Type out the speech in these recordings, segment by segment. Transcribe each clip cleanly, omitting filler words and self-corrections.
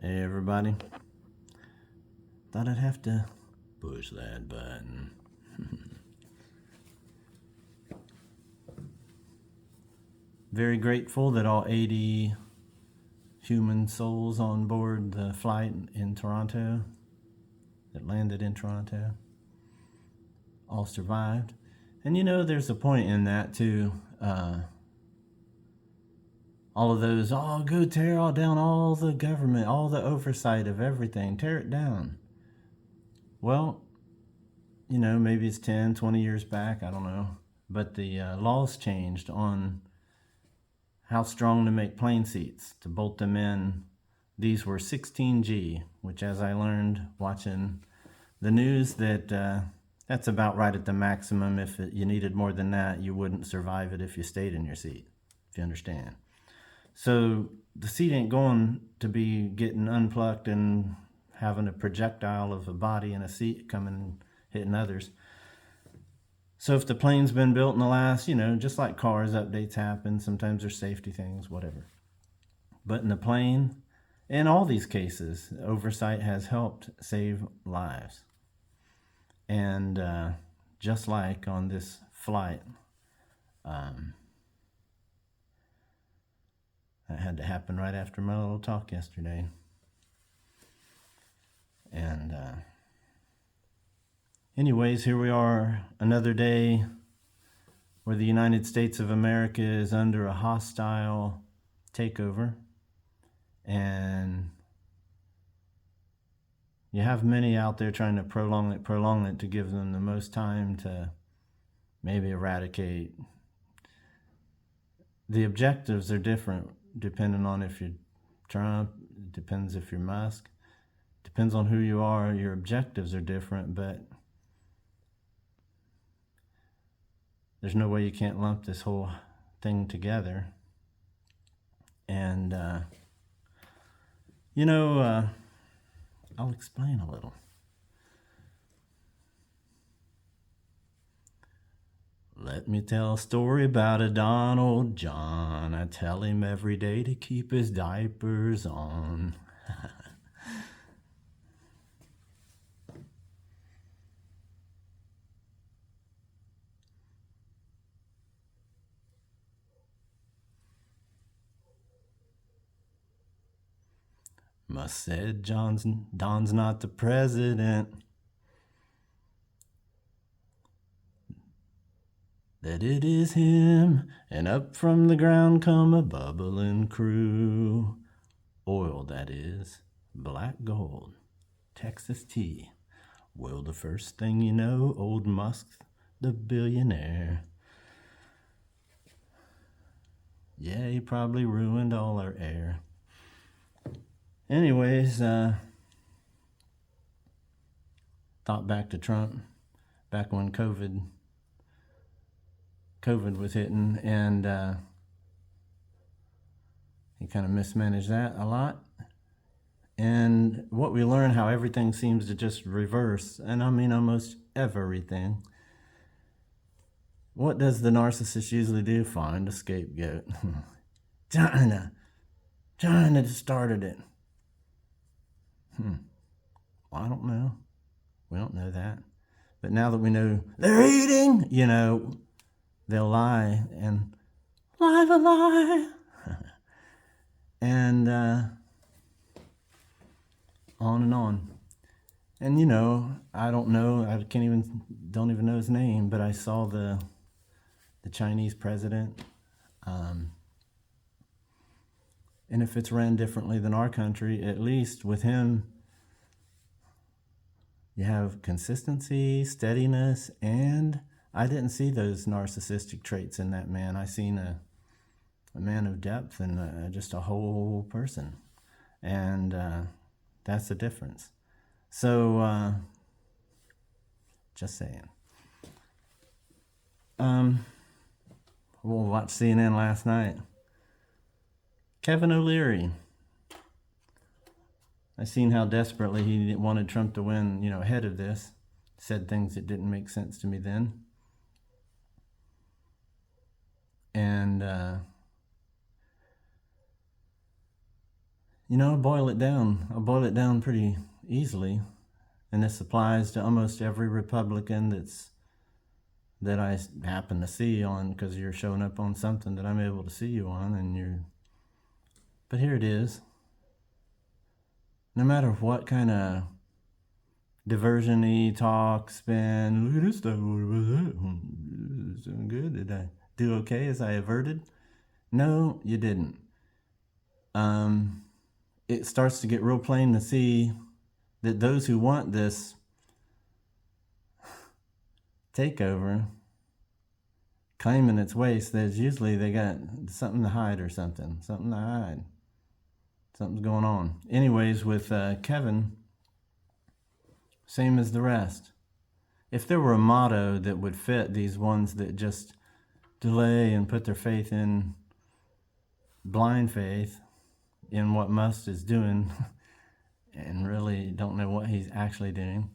Hey everybody. Thought I'd have to push that button. Very grateful that all 80 human souls on board the flight in Toronto that landed in Toronto all survived. And there's a point in that too. All of those, go tear all down all the government, all the oversight of everything, tear it down. Well, maybe it's 10, 20 years back, I don't know. But the laws changed on how strong to make plane seats to bolt them in. These were 16G, which, as I learned watching the news, that's about right at the maximum. If you needed more than that, you wouldn't survive it if you stayed in your seat, if you understand. So the seat ain't going to be getting unplugged and having a projectile of a body in a seat coming hitting others. So if the plane's been built in the last, just like cars, updates happen. Sometimes there's safety things, whatever. But in the plane, in all these cases, oversight has helped save lives. And just like on this flight, that had to happen right after my little talk yesterday. And anyways, here we are, another day where the United States of America is under a hostile takeover. And you have many out there trying to prolong it to give them the most time to maybe eradicate. The objectives are different depending on if you're Trump, it depends if you're Musk, depends on who you are. Your objectives are different, but there's no way you can't lump this whole thing together. And I'll explain a little. Let me tell a story about a Donald John. I tell him every day to keep his diapers on. Must said Don's not the president. That it is him, and up from the ground come a bubbling crew. Oil, that is, black gold, Texas tea. Well, the first thing you know, old Musk, the billionaire. Yeah, he probably ruined all our air. Anyways, thought back to Trump, back when COVID was hitting, and he kind of mismanaged that a lot. And what we learn, how everything seems to just reverse, and I mean almost everything. What does the narcissist usually do? Find a scapegoat. China started it. Well, I don't know. We don't know that. But now that we know they're eating, they'll lie and lie. And on and on. And I don't know, don't even know his name, but I saw the Chinese president. And if it's ran differently than our country, at least with him, you have consistency, steadiness, and I didn't see those narcissistic traits in that man. I seen a man of depth and just a whole person. And that's the difference. So, just saying. We'll watch CNN last night. Kevin O'Leary. I seen how desperately he wanted Trump to win, ahead of this. Said things that didn't make sense to me then. And I'll boil it down. I'll boil it down pretty easily. And this applies to almost every Republican that I happen to see on, because you're showing up on something that I'm able to see you on, but here it is. No matter what kind of diversion-y talk, spin, look at this stuff, what was that? Doing good? Did I do okay as I averted? No, you didn't. It starts to get real plain to see that those who want this takeover claiming its waste, there's usually they got something to hide or something to hide. Something's going on. Anyways, with Kevin, same as the rest. If there were a motto that would fit these ones that just delay and put their faith in blind faith in what Musk is doing and really don't know what he's actually doing,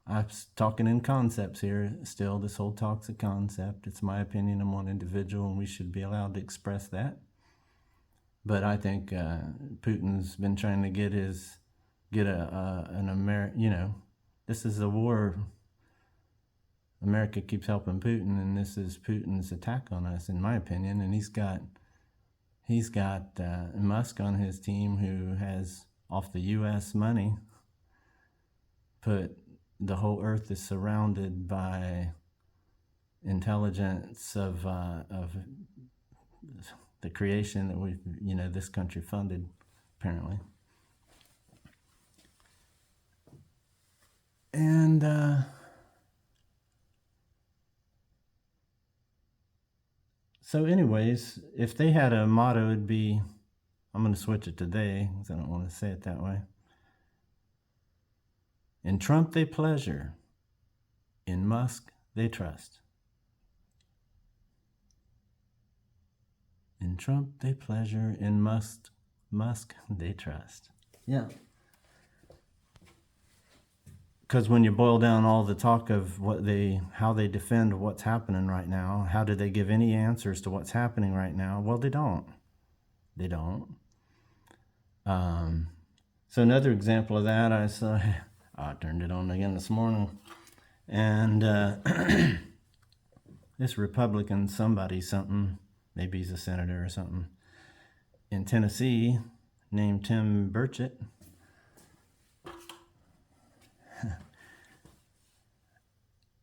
I'm talking in concepts here still. This whole talk's a concept. It's my opinion. I'm one individual, and we should be allowed to express that. But I think Putin's been trying to get an American. This is a war. America keeps helping Putin, and this is Putin's attack on us, in my opinion. And he's got Musk on his team, who has, off the U.S. money, put the whole earth is surrounded by intelligence of the creation that this country funded, apparently. And so anyways, if they had a motto, it'd be, I'm going to switch it to they, because I don't want to say it that way. In Trump they pleasure, in Musk they trust. In Trump they pleasure, in Musk they trust. Yeah. Because when you boil down all the talk of how they defend what's happening right now, how do they give any answers to what's happening right now? Well, they don't. They don't. So another example of that, I turned it on again this morning, and this Republican something, maybe he's a senator or something, in Tennessee, named Tim Burchett.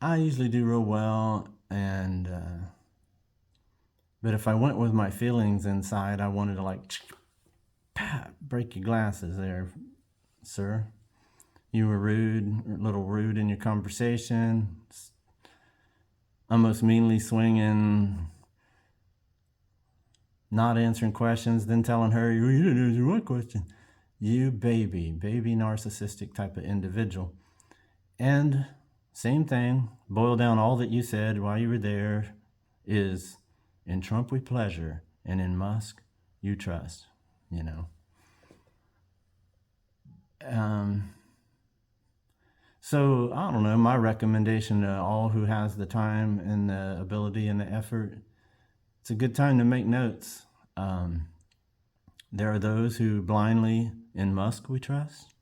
I usually do real well, but if I went with my feelings inside, I wanted to break your glasses there, sir. You were rude, a little rude in your conversation, almost meanly swinging, not answering questions, then telling her, you didn't answer my question. You baby narcissistic type of individual. And same thing, boil down all that you said while you were there is, in Trump we pleasure, and in Musk you trust, So, I don't know, my recommendation to all who has the time and the ability and the effort, it's a good time to make notes. There are those who blindly, in Musk we trust,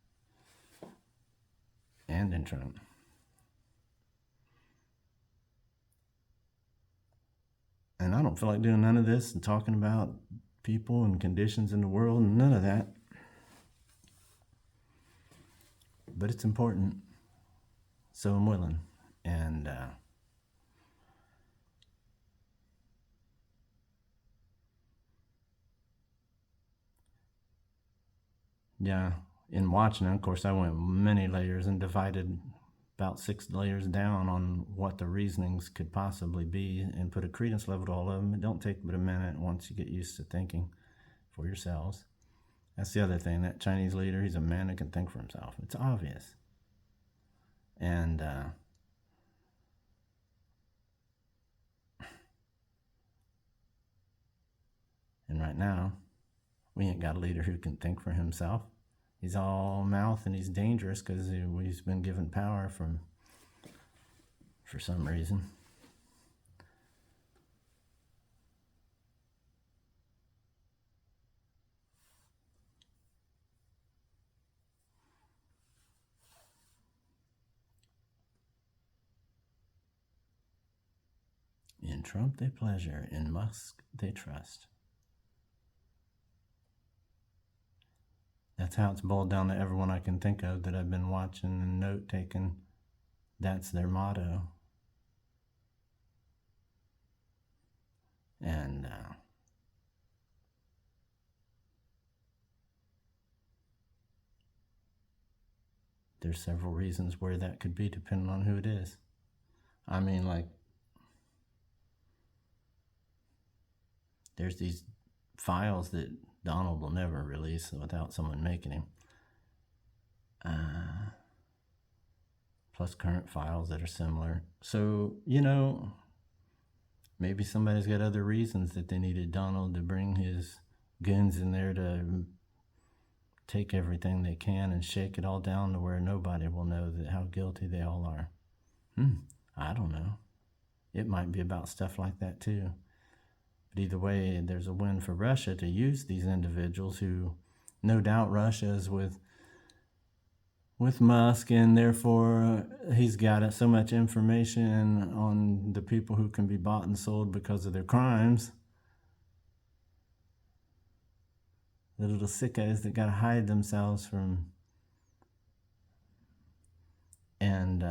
and in Trump. And I don't feel like doing none of this and talking about people and conditions in the world and none of that. But it's important. So I'm willing. And yeah, in watching it, of course, I went many layers and divided about 6 layers down on what the reasonings could possibly be and put a credence level to all of them. It don't take but a minute once you get used to thinking for yourselves. That's the other thing. That Chinese leader, he's a man who can think for himself. It's obvious. And right now, we ain't got a leader who can think for himself. He's all mouth, and he's dangerous because he's been given power for some reason. In Trump they pleasure, in Musk they trust. That's how it's boiled down to everyone I can think of that I've been watching and note taking. That's their motto. And there's several reasons where that could be depending on who it is. I mean, like, there's these files that Donald will never release without someone making him. Plus current files that are similar. So, maybe somebody's got other reasons that they needed Donald to bring his goons in there to take everything they can and shake it all down to where nobody will know how guilty they all are. I don't know. It might be about stuff like that too. But either way, there's a win for Russia to use these individuals who, no doubt, Russia's with Musk, and therefore he's got so much information on the people who can be bought and sold because of their crimes. The little sickos that got to hide themselves from. And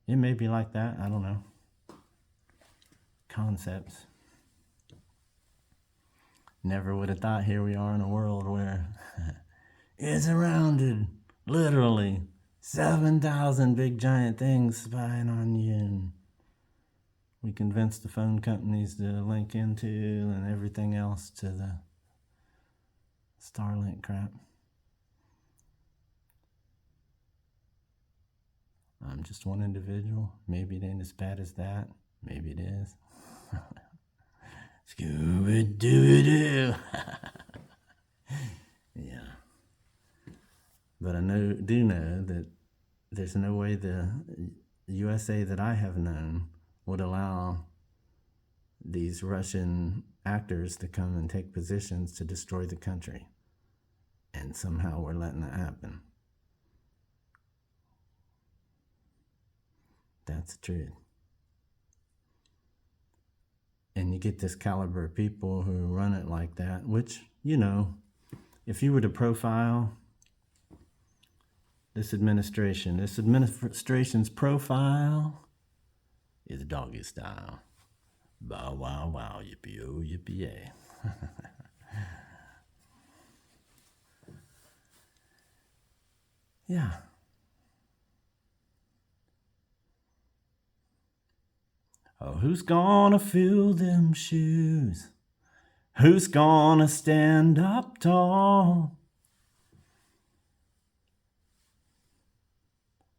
it may be like that. I don't know. Concepts. Never would have thought here we are in a world where it's surrounded, literally, 7,000 big giant things spying on you. And we convinced the phone companies to link into and everything else to the Starlink crap. I'm just one individual. Maybe it ain't as bad as that. Maybe it is. Scooby-Doo-Doo. Yeah. But I do know that there's no way the USA that I have known would allow these Russian actors to come and take positions to destroy the country. And somehow we're letting that happen. That's the truth. And you get this caliber of people who run it like that, which, if you were to profile this administration's profile is doggy style. Bow, wow, wow, yippee-oh, yippee-yay. Yeah. Oh, who's gonna fill them shoes? Who's gonna stand up tall?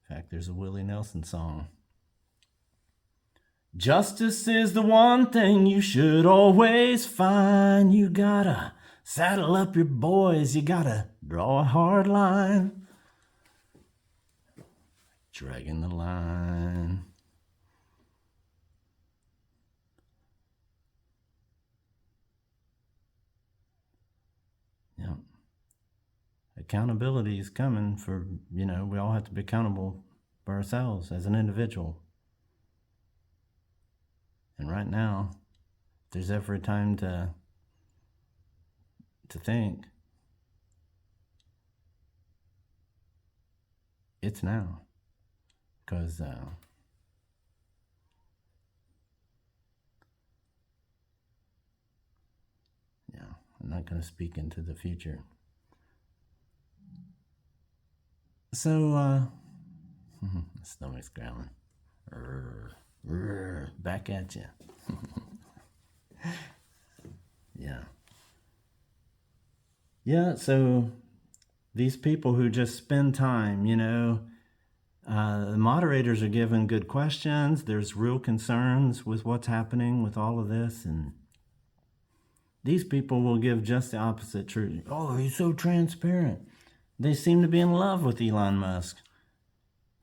In fact, there's a Willie Nelson song. Justice is the one thing you should always find. You gotta saddle up your boys. You gotta draw a hard line. Dragging the line. Yeah. Accountability is coming for, we all have to be accountable for ourselves as an individual. And right now, if there's ever a time to think, it's now. Because I'm not going to speak into the future. So, stomach's growling. Back at you. Yeah, so these people who just spend time, the moderators are given good questions. There's real concerns with what's happening with all of this, and these people will give just the opposite truth. Oh, he's so transparent. They seem to be in love with Elon Musk.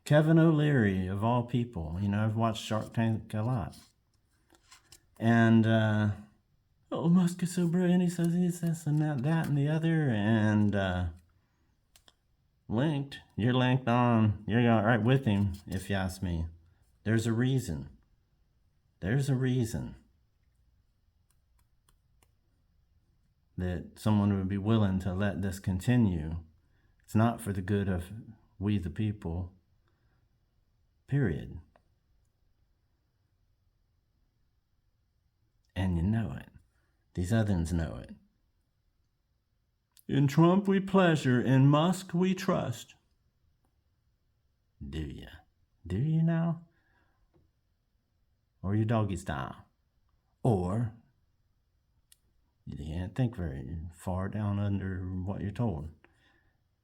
Kevin O'Leary, of all people. I've watched Shark Tank a lot. And, Musk is so brilliant. He says this and that and the other. And you're linked on. You're right with him, if you ask me. There's a reason. There's a reason that someone would be willing to let this continue. It's not for the good of we the people, period. And you know it. These others know it. In Trump we pleasure, in Musk we trust. Do you? Do you now? Or you doggy style? Or you can't think very far down under what you're told.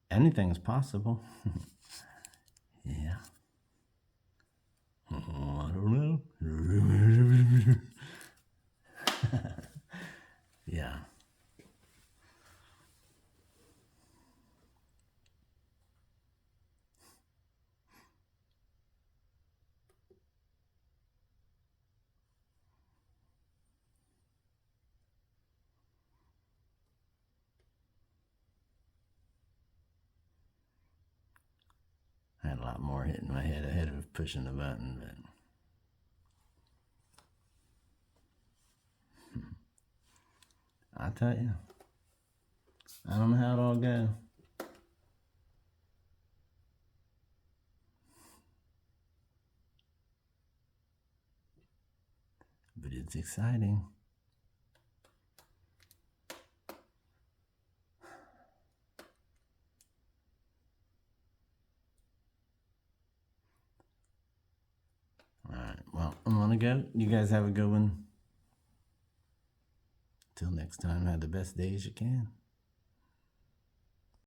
Anything's possible. Yeah. Oh, I don't know. Yeah. I had a lot more hitting my head ahead of pushing the button, but I tell you, I don't know how it'll all go. But it's exciting. All right, well, I'm gonna go. You guys have a good one. Till next time, have the best days you can.